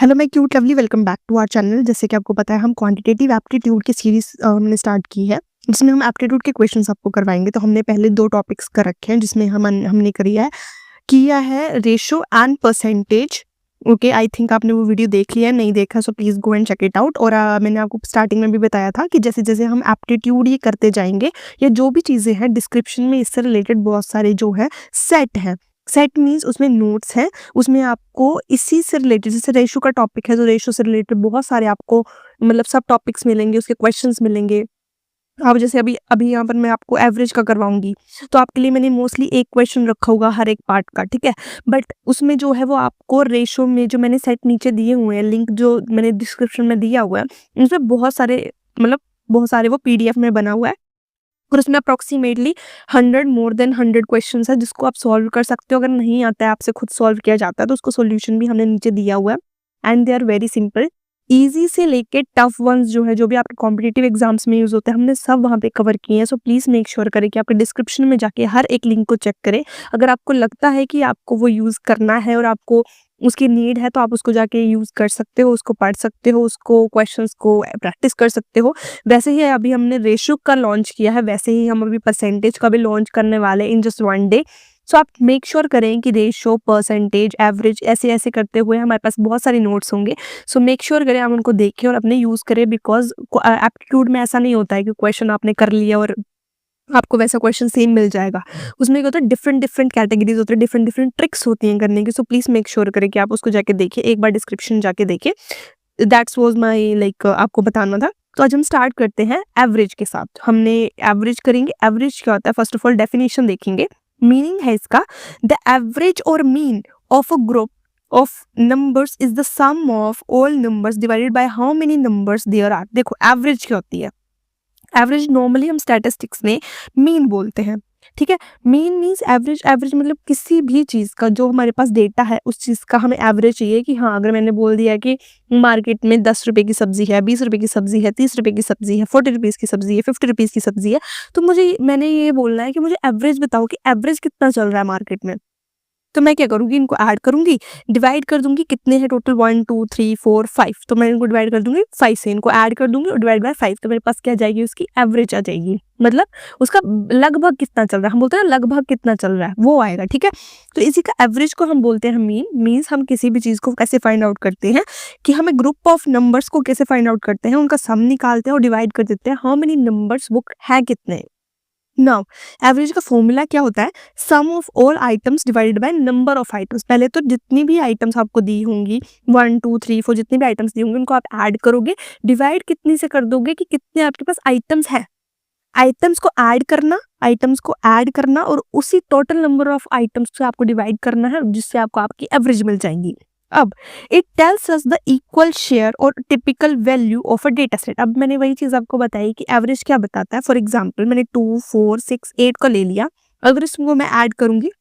Hello मैं cute lovely welcome back to our channel. जैसे कि आपको पता है हम क्वांटिटेटिव एप्टीट्यूड की सीरीज हमने स्टार्ट की है, जिसमें हम एप्टीट्यूड के क्वेश्चंस आपको करवाएंगे। तो हमने पहले 2 टॉपिक्स कर रखे हैं, जिसमें हमने किया है ratio and percentage. Okay, I think आपने वो वीडियो देख लिया है, नहीं देखा so please go and check it out. और मैंने आपको स्टार्टिंग में भी बताया था कि जैसे जैसे हम एप्टीट्यूड ये करते जाएंगे, या जो भी चीज़ें हैं डिस्क्रिप्शन में इससे रिलेटेड बहुत सारे जो है सेट हैं। सेट मीन्स उसमें नोट्स हैं, उसमें आपको इसी से रिलेटेड, जैसे रेशो का टॉपिक है तो रेशो से रिलेटेड बहुत सारे आपको मतलब सब टॉपिक्स मिलेंगे, उसके क्वेश्चंस मिलेंगे। अब जैसे अभी अभी यहाँ पर मैं आपको एवरेज का करवाऊंगी, तो आपके लिए मैंने मोस्टली एक क्वेश्चन रखा होगा हर एक पार्ट का, ठीक है। बट उसमें जो है वो आपको रेशो में जो मैंने सेट नीचे दिए हुए हैं, लिंक जो मैंने डिस्क्रिप्शन में दिया हुआ है, उसमें बहुत सारे वो पीडीएफ में बना हुआ है। और उसमें अप्रॉक्सीमेटली 100 मोर देन 100 क्वेश्चंस है, जिसको आप सॉल्व कर सकते हो। अगर नहीं आता है, आपसे खुद सॉल्व किया जाता है, तो उसको सॉल्यूशन भी हमने नीचे दिया हुआ है। And they are very simple, easy से लेके टफ वंस जो है, जो भी आपके कॉम्पिटिटिव एग्जाम्स में यूज होते हैं, हमने सब वहाँ पे कवर किए हैं। सो प्लीज मेक श्योर करें कि आपके डिस्क्रिप्शन में जाके हर एक लिंक को चेक करें। अगर आपको लगता है कि आपको वो यूज करना है और आपको उसकी नीड है, तो आप उसको जाके यूज कर सकते हो, उसको पढ़ सकते हो, उसको क्वेश्चंस को प्रैक्टिस कर सकते हो। वैसे ही अभी हमने रेशो का लॉन्च किया है, वैसे ही हम अभी परसेंटेज का भी लॉन्च करने वाले हैं इन जस्ट 1 डे। सो आप मेक श्योर करें कि रेशो, परसेंटेज, एवरेज ऐसे ऐसे करते हुए हमारे पास बहुत सारे नोट्स होंगे। सो मेक श्योर करें आप उनको देखें और अपने यूज़ करें, बिकॉज एप्टीट्यूड में ऐसा नहीं होता है कि क्वेश्चन आपने कर लिया और आपको वैसा क्वेश्चन सेम मिल जाएगा। उसमें क्या होता है, डिफरेंट डिफरेंट कैटेगरीज होती है, डिफरेंट डिफरेंट ट्रिक्स होती हैं करने की। सो प्लीज़ मेक श्योर करें कि आप उसको जाके देखिए, एक बार डिस्क्रिप्शन जाके देखिए। दैट्स वाज माय आपको बताना था। तो आज हम स्टार्ट करते हैं एवरेज के साथ। हमने एवरेज करेंगे। एवरेज क्या होता है, फर्स्ट ऑफ ऑल डेफिनेशन देखेंगे। मीनिंग है इसका, द एवरेज और mean of a group of numbers is the sum of all numbers divided by how many numbers there are. देखो एवरेज क्या होती है। एवरेज नॉर्मली हम स्टैटिस्टिक्स में मीन बोलते हैं, ठीक है। Mean means average. एवरेज मतलब किसी भी चीज़ का जो हमारे पास डेटा है, उस चीज़ का हमें एवरेज चाहिए कि हाँ, अगर मैंने बोल दिया कि मार्केट में 10 रुपए की सब्जी है, 20 रुपए की सब्जी है, 30 रुपए की सब्जी है, 40 रुपीज़ की सब्जी है, 50 रुपीज़ की सब्जी है, तो मैंने ये बोलना है कि मुझे एवरेज बताओ कि एवरेज कितना चल रहा है मार्केट में। तो मैं क्या करूँगी, इनको ऐड करूँगी, डिवाइड कर दूँगी, कितने हैं टोटल 1 2 3 4 5, तो मैं इनको डिवाइड कर दूँगी 5 से, इनको ऐड कर दूँगी और डिवाइड बाय 5, तो मेरे पास क्या आ जाएगी, उसकी एवरेज आ जाएगी। मतलब उसका लगभग कितना चल रहा है, हम बोलते हैं ना लगभग कितना चल रहा है, वो आएगा, ठीक है। तो इसी का एवरेज को हम बोलते हैं मीन। मीन्स हम किसी भी चीज़ को कैसे फाइंड आउट करते हैं, कि हमें ग्रुप ऑफ नंबर्स को कैसे फाइंड आउट करते हैं, उनका सम निकालते हैं और डिवाइड कर देते हैं हाउ मेनी नंबर्स वो है कितने। नाउ एवरेज का फॉर्मूला क्या होता है, sum of all items divided by number of items. पहले तो जितनी भी आइटम्स आपको दी होंगी, 1 2 3 4 जितनी भी आइटम्स दी होंगी, उनको आप ऐड करोगे, डिवाइड कितनी से कर दोगे कि कितने आपके पास आइटम्स है। आइटम्स को ऐड करना और उसी टोटल नंबर ऑफ आइटम्स से आपको डिवाइड करना है, जिससे आपको आपकी एवरेज मिल जाएंगी। अब it tells us the equal share और typical value of a data set. अब मैंने वही चीज आपको बताई कि एवरेज क्या बताता है। फॉर एग्जांपल मैंने 2 4 6 8 को ले लिया, अगर इसको मैं ऐड करूंगी,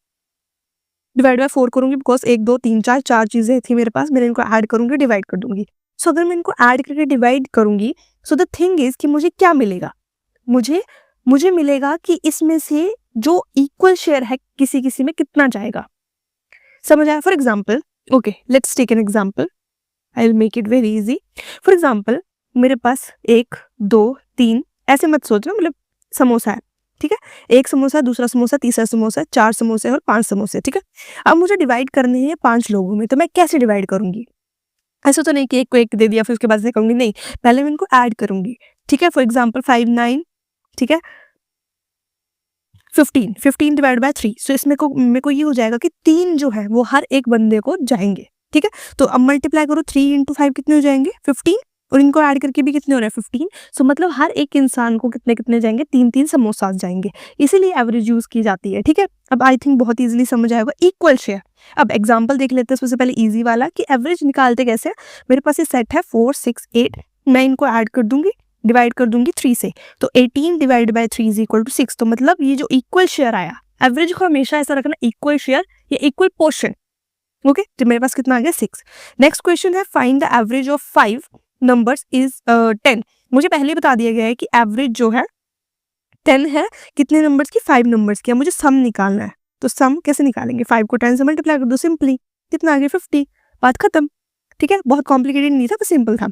डिवाइड बाय 4 करूंगी, बिकॉज 1 2 3 4 4 चीजें थी मेरे पास, मैंने इनको ऐड करूंगी, डिवाइड कर दूंगी। सो अगर मैं इनको ऐड करके डिवाइड करूंगी, सो द थिंग इज कि मुझे क्या मिलेगा, मुझे मुझे मिलेगा कि इसमें से जो इक्वल शेयर है किसी किसी में कितना जाएगा। समझ आया? For example, okay let's take an example, I will make it very easy. For example मेरे पास 1 2 3, ऐसे मत सोचना, मतलब समोसा है, ठीक है। एक समोसा, दूसरा समोसा, तीसरा समोसा, 4 समोसे और 5 समोसे, ठीक है। अब मुझे डिवाइड करने हैं 5 लोगों में, तो मैं कैसे डिवाइड करूंगी? ऐसा तो नहीं कि एक को एक दे दिया फिर उसके बाद से करूंगी, नहीं, पहले मैं इनको ऐड करूंगी, ठीक है। फॉर एग्जाम्पल 5 9, ठीक है, 15 डिवाइड बाय 3। सो इसमें को मेरे को ये हो जाएगा कि 3 जो है वो हर एक बंदे को जाएंगे, ठीक है। तो अब मल्टीप्लाई करो, 3 इंटू 5 कितने हो जाएंगे, 15, और इनको ऐड करके भी कितने हो रहे हैं, 15। सो मतलब हर एक इंसान को कितने कितने जाएंगे, 3 समोसा जाएंगे, इसीलिए एवरेज यूज की जाती है, ठीक है। अब आई थिंक बहुत इजीली समझ आएगा। इक्वल शेयर, अब एग्जाम्पल देख लेते हैं सबसे पहले इजी वाला, कि एवरेज निकालते कैसे। मेरे पास ये सेट है 4 6 8, मैं इनको ऐड कर दूंगी, डिवाइड कर दूंगी 3 से, तो 18 divide by 3 is equal to 6। तो मतलब ये जो इक्वल शेयर आया, एवरेज को हमेशा ऐसा रखना, इक्वल शेयर या इक्वल पोर्शन, ओके। तो मेरे पास कितना आ गया, 6। नेक्स्ट क्वेश्चन है, find the average of 5 numbers is 10। मुझे पहले ही बता दिया गया है कि एवरेज जो है 10 है, कितने नंबर्स की, 5 नंबर्स की। मुझे सम निकालना है, तो सम कैसे निकालेंगे, 5 को 10 से मल्टीप्लाई कर दो सिंपली, कितना आ गया 50, बात खत्म। ठीक है, बहुत कॉम्प्लिकेटेड नहीं था, बस सिंपल था।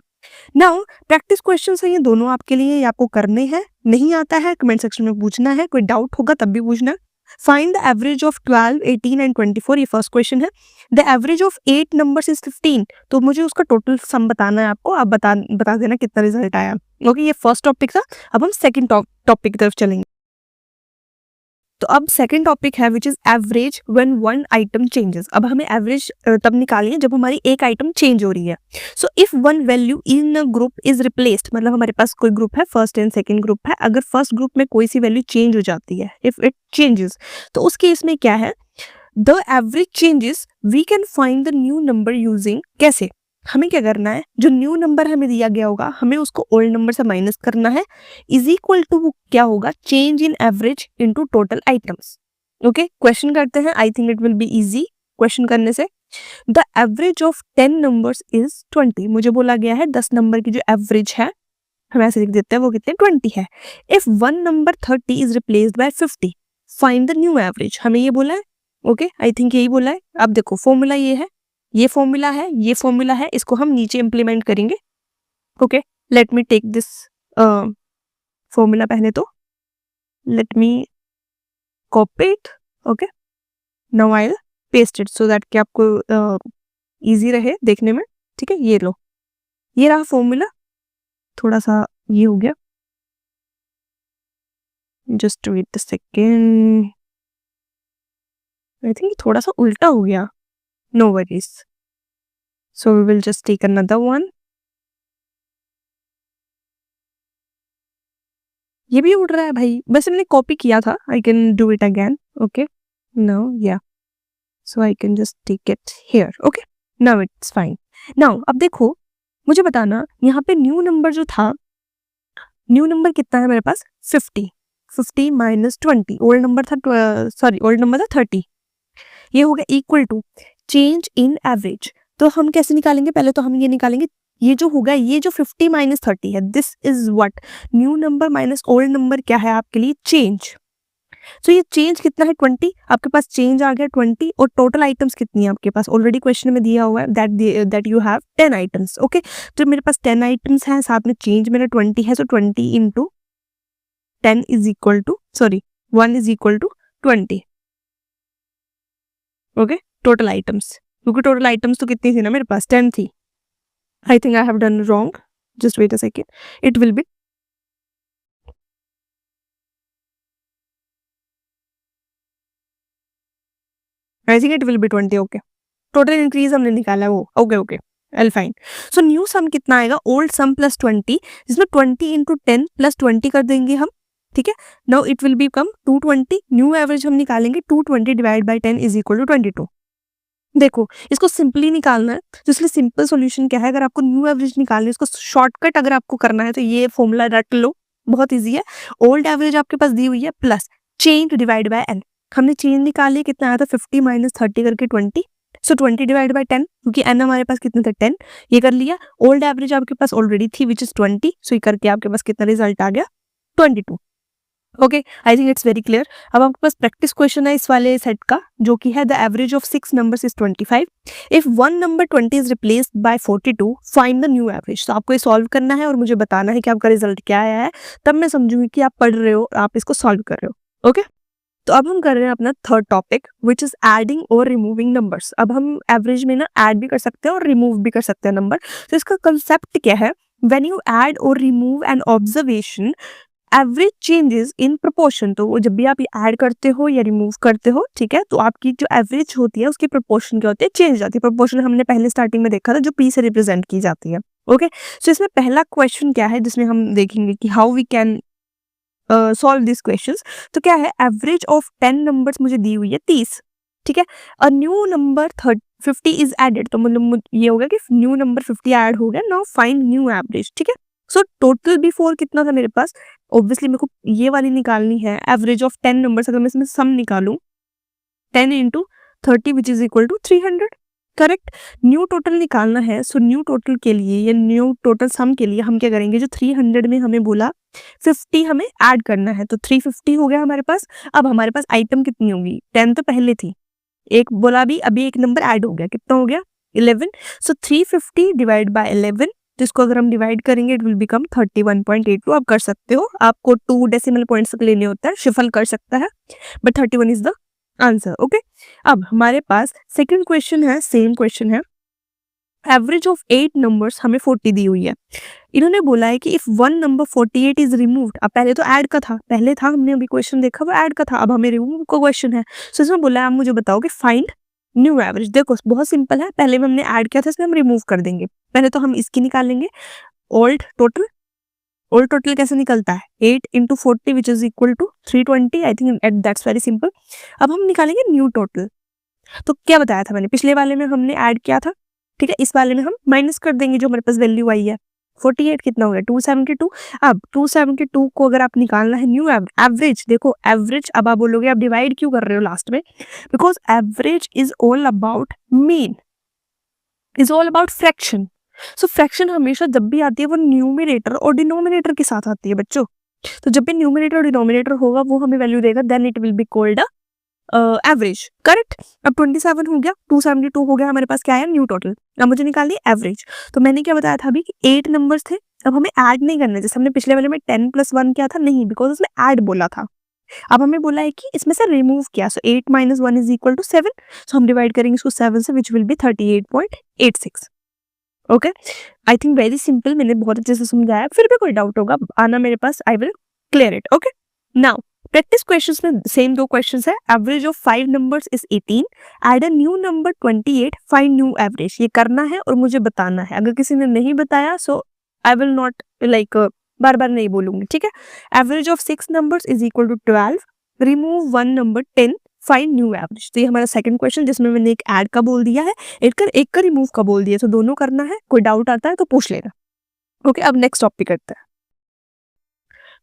नाउ प्रैक्टिस क्वेश्चंस हैं ये दोनों आपके लिए, ये आपको करने हैं। नहीं आता है कमेंट सेक्शन में पूछना है, कोई डाउट होगा तब भी पूछना। Find the average of 12, 18 and 24, ये फर्स्ट क्वेश्चन है। The average of 8 numbers is 15, तो मुझे उसका टोटल सम बताना है आपको। आप बता देना कितना रिजल्ट आया। ओके, ये फर्स्ट टॉपिक था। अब हम सेकंड टॉपिक की तरफ चलेंगे। तो अब सेकंड टॉपिक है which is average when one item changes. अब हमें एवरेज तब निकालनी है जब हमारी एक आइटम चेंज हो रही है। So if one value in a group is replaced, मतलब हमारे पास कोई ग्रुप है, फर्स्ट एंड सेकंड ग्रुप है, अगर फर्स्ट ग्रुप में कोई सी वैल्यू चेंज हो जाती है, इफ इट चेंजेस, तो उस केस में क्या है, the average changes we can find the new number using, कैसे, हमें क्या करना है, जो न्यू नंबर हमें दिया गया होगा हमें उसको ओल्ड नंबर से माइनस करना है, इज इक्वल टू क्या होगा, change in average into total items. Okay, question करते हैं। आई think it will be easy question करने से। The average of 10 numbers is 20, मुझे बोला गया है 10 नंबर की जो एवरेज है, हम ऐसे लिख देते हैं, वो कितने 20 है। If one number 30 is replaced bye 50, find the new average, हमें ये बोला है। ओके, आई थिंक यही बोला है। अब देखो फॉर्मूला ये है, ये फॉर्मूला है, ये फॉर्मूला है, इसको हम नीचे इंप्लीमेंट करेंगे। Okay, let me take this formula पहले, तो let me copy it. Okay, now I will paste it so that कि आपको इजी रहे देखने में। ठीक है, ये लो, ये रहा फॉर्मूला। थोड़ा सा ये हो गया, just wait a second, I think थोड़ा सा उल्टा हो गया, no worries. So we will just take another one. ये भी उड़ रहा है भाई, बस मैंने कॉपी किया था, I can do it again. Okay, now yeah, so I can just take it here. Okay, now it's fine. Now अब देखो, मुझे बताना यहाँ पे न्यू नंबर जो था, न्यू नंबर कितना है मेरे पास, 50, 50 माइनस 20, ओल्ड नंबर था, सॉरी ओल्ड नंबर था 30, ये हो गया equal to change in average. तो हम कैसे निकालेंगे, पहले तो हम ये निकालेंगे, ये जो होगा, ये जो 50 माइनस 30 है, this is what, new number minus old number क्या है आपके लिए, चेंज। सो ये चेंज कितना है, 20, आपके पास चेंज आ गया 20, और टोटल आइटम्स कितनी है आपके पास, ऑलरेडी क्वेश्चन में दिया हुआ है that you have 10 items. Okay, तो मेरे पास 10 आइटम्स हैं, साथ में चेंज मेरा 20 है, so 20 into 10 is equal to, sorry 1 is equal to 20। Okay, total items, क्योंकि टोटल आइटम्स तो कितनी थी ना मेरे पास, 10 थी। I think I have done wrong, just wait a second, it will be, I think it will be 20। Okay, total increase हमने निकाला है वो। Okay okay, all fine. So new sum कितना आएगा, ओल्ड सम प्लस 20, जिसमें 20 इंटू 10 प्लस 20 कर देंगे हम। ठीक है, now it will become 220। New average हम निकालेंगे, 220 divide by 10 is equal to 22। देखो, इसको सिंपली निकालना है, तो इसलिए सिंपल सॉल्यूशन क्या है, अगर आपको न्यू एवरेज निकालनी है, इसको शॉर्टकट अगर आपको करना है तो ये फॉर्मूला रट लो, बहुत इजी है। ओल्ड एवरेज आपके पास दी हुई है, plus change divide by N, हमने चेंज निकाली, कितना आया था 50 माइनस 30 करके 20, सो 20 डिवाइड बाय 10, क्योंकि एन हमारे पास कितने थे 10, ये कर लिया। ओल्ड एवरेज आपके पास ऑलरेडी थी विच इज 20, सो ये करके आपके पास कितना रिजल्ट आ गया, 22। Okay, I think it's very clear. अब आपके पास प्रैक्टिस क्वेश्चन है इस वाले सेट का, जो कि है the average of 6 numbers is 25, if one number 20 is replaced bye 42, find the new average. तो आपको ये सॉल्व करना है और मुझे बताना है कि आपका रिजल्ट क्या आया है, तब मैं समझूंगी कि आप पढ़ रहे हो, आप इसको सॉल्व कर रहे हो। ओके, तो अब हम कर रहे हैं अपना third topic which is adding और रिमूविंग नंबर्स। अब हम एवरेज में ना ऐड भी कर सकते हैं और रिमूव भी कर सकते हैं नंबर। तो इसका कंसेप्ट क्या है, व्हेन यू ऐड और remove an observation, average changes in proportion. तो वो जब भी आप ये ऐड करते हो या रिमूव करते हो, ठीक है, तो आपकी जो एवरेज होती है उसकी प्रोपोर्शन क्या होती है, चेंज जाती है। प्रोपोर्शन हमने पहले स्टार्टिंग में देखा था, जो पी से रिप्रेजेंट की जाती है। ओके, सो इसमें पहला क्वेश्चन क्या है जिसमें हम देखेंगे कि how we can solve this questions. तो क्या है, एवरेज ऑफ 10 नंबर्स मुझे दी हुई है 30, ठीक है, a new number 50 is added, तो मतलब ये होगा कि न्यू नंबर 50 ऐड हो गया, नाउ फाइंड न्यू एवरेज। ठीक है, सो टोटल बिफोर कितना था मेरे पास, ऑब्वियसली मेरे को ये वाली निकालनी है, एवरेज ऑफ 10 नंबर्स। अगर मैं इसमें सम निकालूं, 10 into 30 which is equal to 300, correct. New total निकालना है, सो न्यू टोटल के लिए या न्यू टोटल सम के लिए हम क्या करेंगे, जो 300 में हमें बोला 50 हमें ऐड करना है, तो 350 हो गया हमारे पास। अब हमारे पास आइटम कितनी होगी, 10 तो पहले थी, एक बोला भी, अभी एक नंबर ऐड हो गया, कितना हो गया 11, सो 350 डिवाइड बाय 11, तो इसको अगर हम डिवाइड करेंगे इट विल बिकम 31.82। आप कर सकते हो, आपको 2 डेसिमल पॉइंट्स तक लेने होता है, शिफल कर सकता है, but 31 is the answer. Okay, अब हमारे पास सेकंड क्वेश्चन है, सेम क्वेश्चन है। एवरेज ऑफ 8 नंबर्स हमें 40 दी हुई है। इन्होंने बोला है कि if one number 48 is removed, अब पहले तो ऐड का था, पहले था हमने अभी क्वेश्चन देखा वो ऐड का था, अब हमें रिमूव का क्वेश्चन है। सो इसमें बोला है आप मुझे बताओ कि फाइंड न्यू एवरेज। देखो बहुत सिंपल है, पहले में हमने ऐड किया था, इसमें हम रिमूव कर देंगे। पहले तो हम इसकी निकालेंगे ओल्ड टोटल। ओल्ड टोटल कैसे निकलता है, 8 into 40 which is equal to 320। I think that's very simple. अब हम निकालेंगे न्यू टोटल। तो क्या बताया था मैंने, पिछले वाले में हमने ऐड किया था, ठीक है, इस वाले में हम माइनस कर देंगे जो हमारे पास वैल्यू आई है। 48 कितना हो गया, 272। अब 272 को अगर आप निकालना है न्यू एवरेज, देखो एवरेज, अब आप बोलोगे आप डिवाइड क्यों कर रहे हो लास्ट में, because average is all about mean, is all about fraction. So fraction हमेशा जब भी आती है वो न्यूमरेटर और डिनोमिनेटर के साथ आती है बच्चों। तो जब भी न्यूमरेटर और डिनोमिनेटर होगा वो हमें वैल्यू देगा, then it will be called average, correct. अब 27 हो गया, 272 हो गया, हमारे पास क्या है न्यू टोटल। अब मुझे निकालिए एवरेज। तो मैंने क्या बताया था अभी कि 8 नंबर्स थे, अब हमें ऐड नहीं करना, जैसे हमने पिछले वाले में 10 + 1 किया था, नहीं, बिकॉज उसमें ऐड बोला था। अब हमें बोला है कि इसमें से रिमूव किया, सो 8 - 1 इज इक्वल टू 7। सो हम डिवाइड करेंगे इसको 7 से, which will be 38.86। Okay, I think very simple, मैंने बहुत अच्छे से समझाया। फिर भी कोई डाउट होगा आना मेरे पास, I will clear it. Okay, now practice questions में सेम 2 क्वेश्चंस है। Average of 5 numbers is 18, add a new number 28, find new average. ये करना है और मुझे बताना है। अगर किसी ने नहीं बताया so I will not like बार बार नहीं बोलूंगी, ठीक है। Average of 6 numbers is equal to 12, remove 1 number 10, find new average. तो ये हमारा सेकंड क्वेश्चन, जिसमें मैंने एक ऐड का बोल दिया है, एक का रिमूव का बोल दिया, तो दोनों करना है। कोई डाउट आता है तो पूछ लेना। ओके, अब नेक्स्ट टॉपिक करते हैं।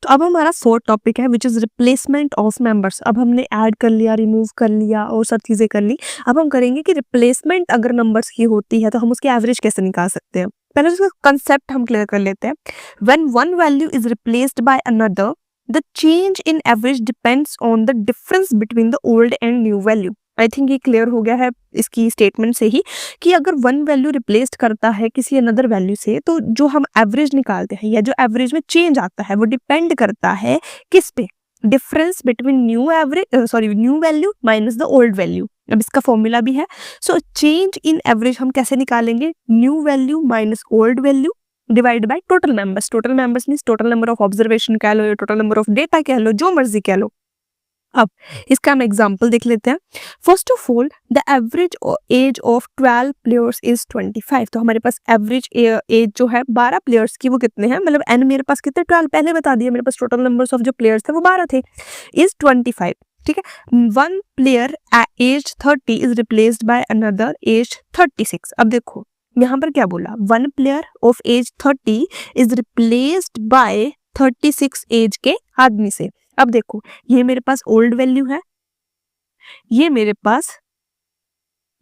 तो अब हमारा फोर्थ टॉपिक है which is replacement of members. अब हमने ऐड कर लिया, रिमूव कर लिया और सब चीजें कर ली। अब हम करेंगे कि रिप्लेसमेंट अगर नंबर्स की होती है तो हम उसकी एवरेज कैसे निकाल सकते हैं। पहले उसका कंसेप्ट हम क्लियर कर लेते हैं। When one value is replaced by another, the change in average depends on the difference between the old and new value. I think ये क्लियर हो गया है इसकी स्टेटमेंट से ही, कि अगर वन वैल्यू रिप्लेस्ड करता है किसी अनदर वैल्यू से, तो जो हम एवरेज निकालते हैं या जो एवरेज में चेंज आता है वो डिपेंड करता है किस पे, difference between new average new value minus the old value. अब इसका फॉर्मूला भी है। सो चेंज इन एवरेज हम कैसे निकालेंगे, new value minus old value divide by total members. Total members means total number of observation कह लो या total number of data कह लो, जो मर्जी कह लो। अब इसका हम एग्जाम्पल देख लेते हैं। First of all, the average age of 12 players is 25। तो हमारे पास एवरेज एज जो है 12 प्लेयर्स की, वो कितने हैं, मतलब एन मेरे पास कितने, 12 पहले बता दिया, मेरे पास टोटल नंबर्स ऑफ जो प्लेयर्स थे वो 12 थे, इज 25, ठीक है। One player age 30 is replaced by another age 36। अब देखो यहाँ पर क्या बोला, one player of age 30 is replaced by 36 age के आदमी से। अब देखो ये मेरे पास ओल्ड वैल्यू है, ये मेरे पास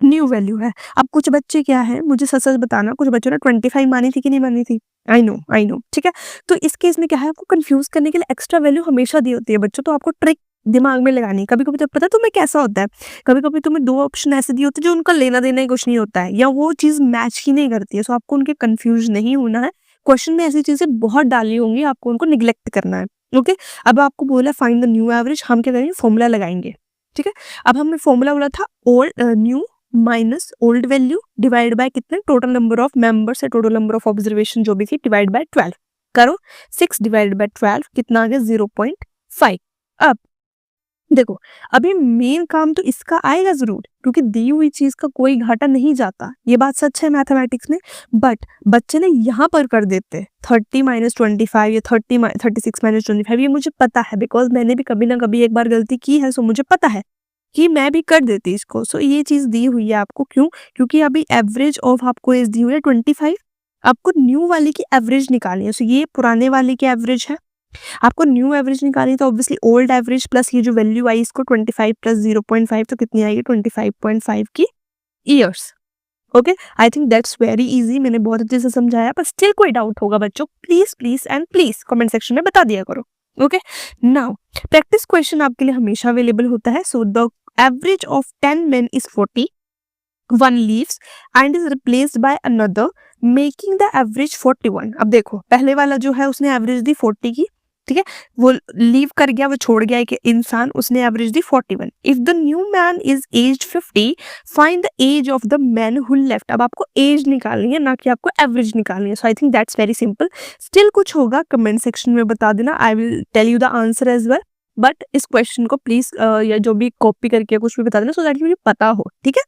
न्यू वैल्यू है। अब कुछ बच्चे क्या है, मुझे सच सच बताना, कुछ बच्चों ने 25 मानी थी कि नहीं मानी थी, आई नो, ठीक है। तो इस केस में क्या है, आपको कंफ्यूज करने के लिए एक्स्ट्रा वैल्यू हमेशा दी होती है बच्चों, तो आपको ट्रिक दिमाग में लगानी है। कभी कभी तो पता है तुम्हें कैसा होता है, कभी कभी तुम्हें 2 ऑप्शन ऐसे दिए होते हैं जो उनका लेना देना ही कुछ नहीं होता है, या वो चीज मैच ही नहीं करती है। सो आपको उनके कंफ्यूज नहीं होना है। क्वेश्चन में ऐसी चीजें बहुत डाली होंगी, आपको उनको निग्लेक्ट करना है। ओके, अब आपको बोला फाइंड द न्यू एवरेज, हम क्या करेंगे, फॉर्मूला लगाएंगे, ठीक है। अब हमने फॉर्मूला बोला था old new minus old value divide by कितने, टोटल नंबर ऑफ मेंबर्स है, टोटल नंबर ऑफ ऑब्जर्वेशन जो भी थी, डिवाइड बाय 12 करो। 6 डिवाइड बाय 12 कितना आ गया, 0.5। अब देखो अभी मेन काम तो इसका आएगा जरूर, क्योंकि दी हुई चीज का कोई घाटा नहीं जाता, ये बात सच है मैथमेटिक्स में। बट बच्चे ने यहाँ पर कर देते 30 - 25 या 36 - 25, ये मुझे पता है, बिकॉज मैंने भी कभी ना कभी एक बार गलती की है, सो मुझे पता है कि मैं भी कर देती इसको। सो ये चीज दी हुई है आपको, क्यों, क्योंकि अभी एवरेज ऑफ आपको एज दी हुई है 25, आपको न्यू वाले की एवरेज निकालनी है। सो ये पुराने वाले की एवरेज है, आपको न्यू एवरेज निकालनी, तो ऑब्वियसली ओल्ड एवरेज प्लस ये जो वैल्यू आई इसको 25 प्लस 0.5, तो कितनी आएगी, 25.5 की years. Okay, I think that's very easy, मैंने बहुत अच्छे से समझाया, पर स्टिल कोई डाउट होगा बच्चों, please please and please comment section में बता दिया करो। ओके, नाउ प्रैक्टिस क्वेश्चन आपके लिए हमेशा अवेलेबल होता है। So the average of 10 men is 40, one leaves and is replaced by another making the average 41। अब देखो पहले वाला जो है उसने एवरेज दी 40 की, ठीक है, वो लीव कर गया, वो छोड़ गया एक इंसान, उसने एवरेज दी 41। If the new man is aged 50 find the age of the man who left. अब आपको एज निकालनी है, ना कि आपको एवरेज निकालनी है। So I think that's very simple. Still कुछ होगा कमेंट सेक्शन में बता देना, I will tell you the answer as well. But इस क्वेश्चन को प्लीज या जो भी कॉपी करके कुछ भी बता देना, सो दैट मुझे पता हो, ठीक है।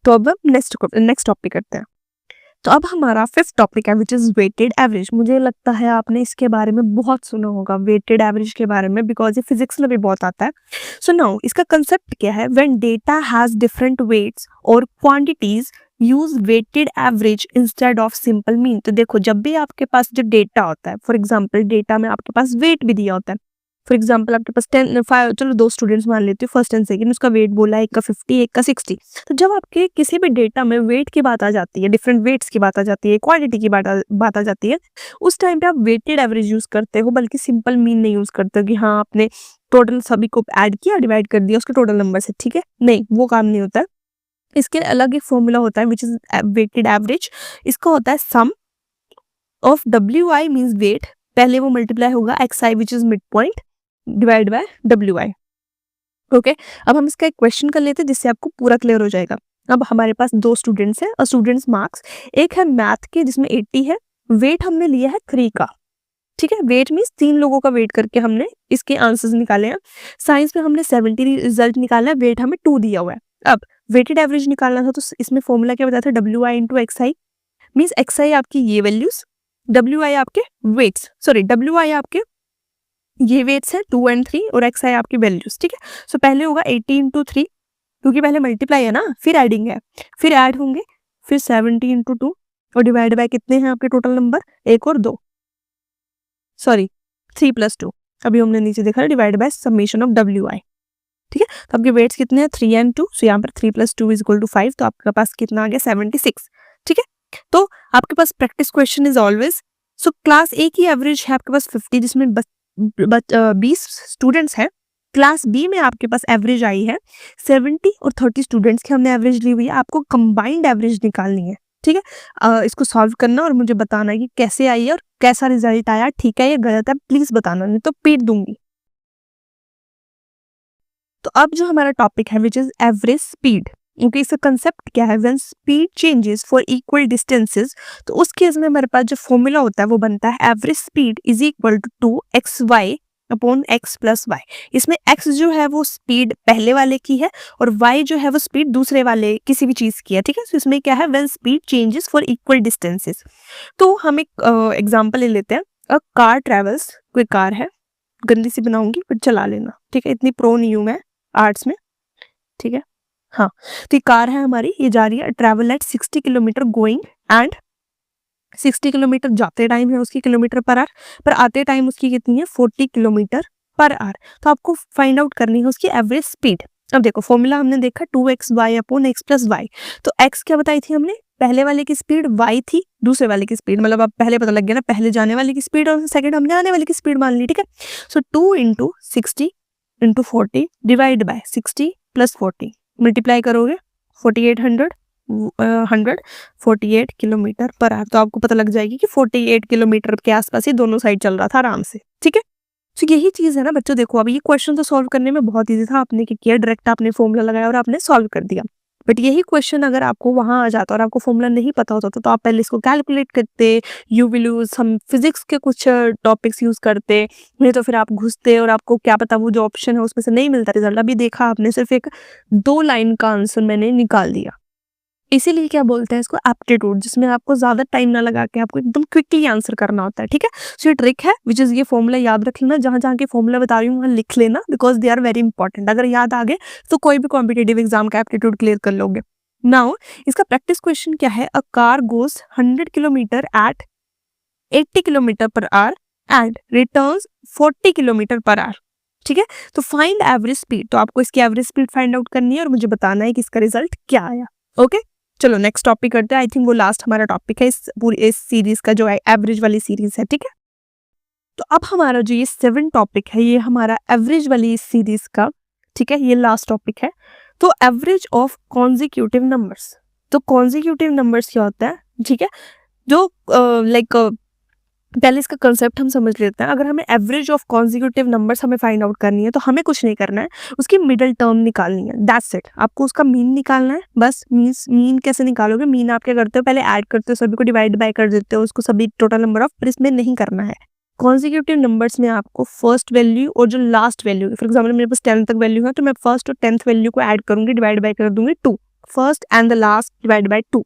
तो अब हम नेक्स्ट टॉपिक करते हैं। तो अब हमारा फिफ्थ टॉपिक है विच इज वेटेड एवरेज। मुझे लगता है आपने इसके बारे में बहुत सुना होगा, वेटेड एवरेज के बारे में, बिकॉज ये फिजिक्स में भी बहुत आता है। सो नाउ इसका कंसेप्ट क्या है, when data has different weights और quantities use weighted average instead of simple mean. तो देखो जब भी आपके पास जो डेटा होता है, फॉर एग्जाम्पल डेटा में आपके पास वेट भी दिया होता है। फॉर एग्जाम्पल आपके पास 10 चलो 2 स्टूडेंट्स मान लेते हो, फर्स्ट एंड सेकंड, उसका वेट बोला है, एक का 50 एक का 60। तो जब आपके किसी भी डेटा में वेट की बात आ जाती है, डिफरेंट वेट्स की बात आ जाती है, क्वांटिटी की बात आ जाती है, उस टाइम पे आप वेटेड एवरेज यूज करते हो, बल्कि सिंपल मीन नहीं यूज करते हो कि हाँ आपने टोटल सभी को ऐड किया, डिवाइड कर दिया उसके टोटल नंबर से, ठीक है, नहीं, वो काम नहीं होता है। इसके अलग एक फॉर्मूला होता है विच इज वेटेड एवरेज। इसका होता है sum of W I means weight, पहले वो मल्टीप्लाई होगा X I which is mid point divide by W I. Okay, अब हम इसका एक क्वेश्चन कर लेते हैं जिससे आपको पूरा क्लियर हो जाएगा। अब हमारे पास 2 स्टूडेंट्स हैं और स्टूडेंट्स मार्क्स, एक है मैथ के जिसमें 80 है, वेट हमने लिया है 3 का, ठीक है, वेट मीन्स 3 लोगों का वेट करके हमने इसके आंसर्स निकाले हैं। साइंस में हमने 70 रिजल्ट निकाला है, वेट हमें 2 दिया हुआ है। अब वेटेड एवरेज निकालना था, तो इसमें फॉर्मूला क्या बताया था, W I into X I, means X I आपकी ये वैल्यूज, डब्ल्यू आई आपके वेट्स, सॉरी डब्ल्यू आई आपके ये वेट्स है 2 और 3 और एक्स है आपकी वैल्यूज, ठीक है। सो पहले होगा 80 इंटू 3, क्योंकि पहले मल्टीप्लाई है ना, फिर एडिंग है, फिर ऐड होंगे, फिर 70 इंटू 2 और डिवाइड बाय कितने हैं आपके टोटल नंबर, 1 और 2, सॉरी 3 + 2, अभी हमने नीचे देखा divide by summation of W आई, ठीक है। तो आपके वेट्स कितने हैं 3 और 2, सो यहाँ पर 3 + 2 = 5, तो आपके पास कितना आ गया 76, ठीक है। तो आपके पास practice question is always, so class A की एवरेज है आपके पास 50 जिसमें 20 स्टूडेंट्स हैं। क्लास बी में आपके पास एवरेज आई है 70 और 30 स्टूडेंट्स की हमने एवरेज ली हुई है, आपको कंबाइंड एवरेज निकालनी है, ठीक है। इसको सॉल्व करना और मुझे बताना है कि कैसे आई है और कैसा रिजल्ट आया, ठीक है या गलत है, प्लीज बताना, नहीं तो पीट दूंगी। तो अब जो हमारा टॉपिक है which is average speed, okay, इसका कंसेप्ट क्या है, when speed changes for equal distances, तो उस केस में हमारे पास जो फॉर्मूला होता है वो बनता है average speed is equal to x y upon x plus y. इसमें x जो है वो स्पीड पहले वाले की है और y जो है वो स्पीड दूसरे वाले किसी भी चीज की है, ठीक है। तो इसमें क्या है, when speed changes for equal distances. तो हम एक एग्जांपल ले लेते हैं, अ कार ट्रेवल्स, कोई कार है, गंदी सी बनाऊंगी पर चला लेना, ठीक है, इतनी प्रो नहीं हूं मैं आर्ट्स में, ठीक है। हाँ, तो ये कार है हमारी, ये जा रही है travel at 60 kilometre going and 60 kilometre जाते टाइम है उसकी किलोमीटर पर आवर, पर आते टाइम उसकी कितनी है 40 किलोमीटर पर आवर। तो आपको फाइंड आउट करनी है उसकी एवरेज स्पीड। अब देखो फॉर्मूला हमने देखा 2x y upon x plus y. तो x क्या बताई थी हमने, पहले वाले की स्पीड y थी, दूसरे वाले की स्पीड, मतलब अब पहले पता लग गया ना, पहले जाने वाले की स्पीड और सेकंड हमने आने वाले की स्पीड मान ली, ठीक है। सो 2 into 60 into 40 divide by 60 plus 40, multiply करोगे 4800 148 किलोमीटर पर आवर। तो आपको पता लग जाएगी कि 48 किलोमीटर के आसपास ही दोनों साइड चल रहा था आराम से, ठीक है। तो यही चीज है ना बच्चों, देखो अब ये क्वेश्चन तो सॉल्व करने में बहुत इजी था, आपने क्या किया, डायरेक्ट आपने फॉर्मूला लगाया और आपने सॉल्व कर दिया। बट यही क्वेश्चन अगर आपको वहां आ जाता और आपको फॉर्मूला नहीं पता होता तो आप पहले इसको कैलकुलेट करते, यू विल यूज हम फिजिक्स के कुछ टॉपिक्स यूज करते, नहीं तो फिर आप घुसते और आपको क्या पता वो जो ऑप्शन है उसमें से नहीं मिलता रिजल्ट। अभी देखा आपने, सिर्फ एक 2 लाइन का आंसर मैंने निकाल दिया। इसीलिए क्या बोलते हैं इसको एप्टीट्यूड, जिसमें आपको ज्यादा टाइम ना लगा के आपको एकदम क्विकली आंसर करना होता है, ठीक है। सो ये ट्रिक है विच इज, ये फॉर्मूला याद रख लेना, जहां जहां के फॉर्मूला बता रही हूँ वहां लिख लेना, because they are very important. अगर याद आ गए तो कोई भी कॉम्पिटेटिव एग्जाम का एप्टीट्यूड क्लियर कर लोगे। नाउ इसका प्रैक्टिस क्वेश्चन क्या है, a car goes 100 kilometer at 80 kilometer per hour and returns 40 kilometer per hour, ठीक है। तो फाइंड एवरेज स्पीड, तो आपको इसकी एवरेज स्पीड फाइंड आउट करनी है और मुझे बताना है कि इसका रिजल्ट क्या आया। ओके, चलो नेक्स्ट टॉपिक करते हैं। आई थिंक वो लास्ट हमारा टॉपिक है इस सीरीज का, जो एवरेज वाली सीरीज है, ठीक है। तो अब हमारा जो ये 7 टॉपिक है, ये हमारा एवरेज वाली इस सीरीज का, ठीक है, ये लास्ट टॉपिक है। तो एवरेज ऑफ कॉन्जिक्यूटिव नंबर्स, तो कॉन्जिक्यूटिव नंबर्स क्या होता है, ठीक है, जो लाइक पहले इसका कंसेप्ट हम समझ लेते हैं। अगर हमें एवरेज ऑफ कॉन्जिक्यूटिव नंबर्स हमें फाइंड आउट करनी है तो हमें कुछ नहीं करना है, उसकी मिडल टर्म निकालनी है, दैट्स इट। आपको उसका मीन निकालना है बस। मीन कैसे निकालोगे, मीन आप क्या करते हो, पहले ऐड करते हो, सभी को डिवाइड बाय कर देते हो, उसको सभी टोटल नंबर ऑफ, पर इसमें नहीं करना है। कॉन्जिक्यूटिव नंबर्स में आपको फर्स्ट वैल्यू और जो लास्ट वैल्यू, फॉर एग्जाम्पल मेरे पास 10 तक वैल्यू है तो मैं फर्स्ट और 10th वैल्यू को ऐड करूंगी, डिवाइड बाय कर दूंगी 2, first and the last divide by 2।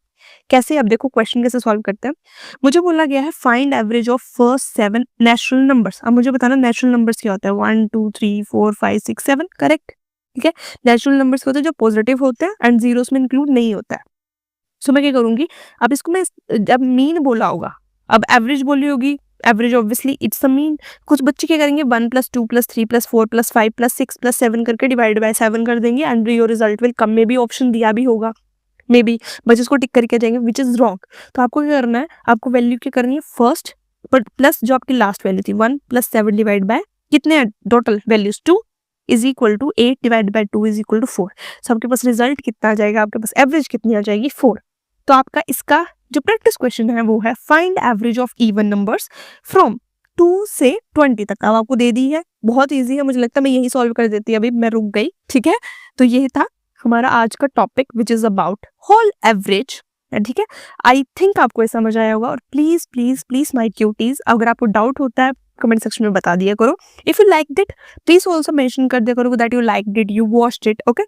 कैसे, अब देखो क्वेश्चन कैसे सॉल्व करते हैं। मुझे बोला गया है find average of first 7 natural numbers. अब मुझे बताना नेचुरल नंबर्स क्या होता है, 1 2 3 4 5 6 7, करेक्ट, ठीक है। नेचुरल नंबर्स होते हैं जो पॉजिटिव होते हैं एंड जीरोस में इंक्लूड नहीं होता है। सो मैं क्या करूंगी, अब इसको मैं जब मीन बोला होगा, अब एवरेज बोली होगी, average obviously it's a mean. कुछ बच्चे क्या करेंगे 1 + 2 + 3 + 4 + 5 + 6 + 7 करके डिवाइड बाय 7 कर देंगे and your result will come. में भी ऑप्शन दिया भी होगा, मे बी बच्चे उसको टिक करके जाएंगे, विच इज रॉन्ग। तो आपको क्या करना है, आपको वैल्यू क्या करनी है, फर्स्ट पर प्लस जो आपकी लास्ट वैल्यू थी 1 + 7 डिवाइड बाय कितने total values 2 is equal to 8 divide by 2 is equal to 4। So आपके पास रिजल्ट कितना आ जाएगा, आपके पास एवरेज कितनी आ जाएगी, 4। तो आपका इसका जो प्रैक्टिस क्वेश्चन है वो है find average of even numbers from 2 से 20 तक। अब आपको दे दी है, बहुत ईजी है, मुझे लगता है मैं यही सॉल्व कर देती, अभी मैं रुक गई, ठीक है। तो ये था हमारा आज का topic which is about whole average, ठीक है। आई थिंक आपको ये समझ आया होगा। और please please please my cuties, अगर आपको डाउट होता है कमेंट सेक्शन में बता दिया करो। If you like it please also mention कर दिया करो that you like it, you watched it, okay.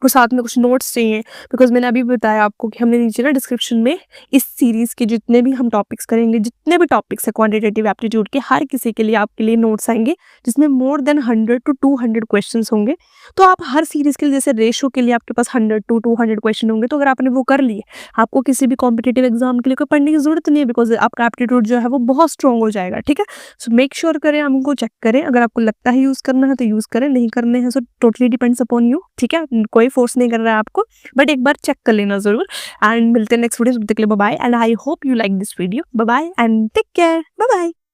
और साथ में कुछ नोट्स चाहिए, बिकॉज मैंने अभी बताया आपको कि हमने नीचे ना डिस्क्रिप्शन में इस सीरीज के जितने भी हम टॉपिक्स करेंगे, जितने भी टॉपिक्स है क्वांटिटेटिव एप्टीट्यूड के, हर किसी के लिए आपके लिए नोट्स आएंगे जिसमें मोर देन 100 to 200 क्वेश्चंस होंगे। तो आप हर सीरीज के लिए, जैसे रेशो के लिए आपके पास 100 to 200 क्वेश्चन होंगे, तो अगर आपने वो कर लिए, आपको किसी भी कॉम्पिटेटिव एग्जाम के लिए कोई पढ़ने की जरूरत नहीं है, बिकॉज आपका एप्टीट्यूड जो है वो बहुत स्ट्रॉन्ग हो जाएगा, ठीक है। सो मेक श्योर करें, हमको चेक करें, अगर आपको लगता है यूज करना है तो यूज करें, नहीं करने हैं so totally depends upon you, ठीक है। कोई फोर्स नहीं कर रहा है आपको, बट एक बार चेक कर लेना जरूर। एंड मिलते हैं नेक्स्ट वीडियो, तब तक के लिए bye bye and I hope you like this video. Bye bye and take care, bye bye.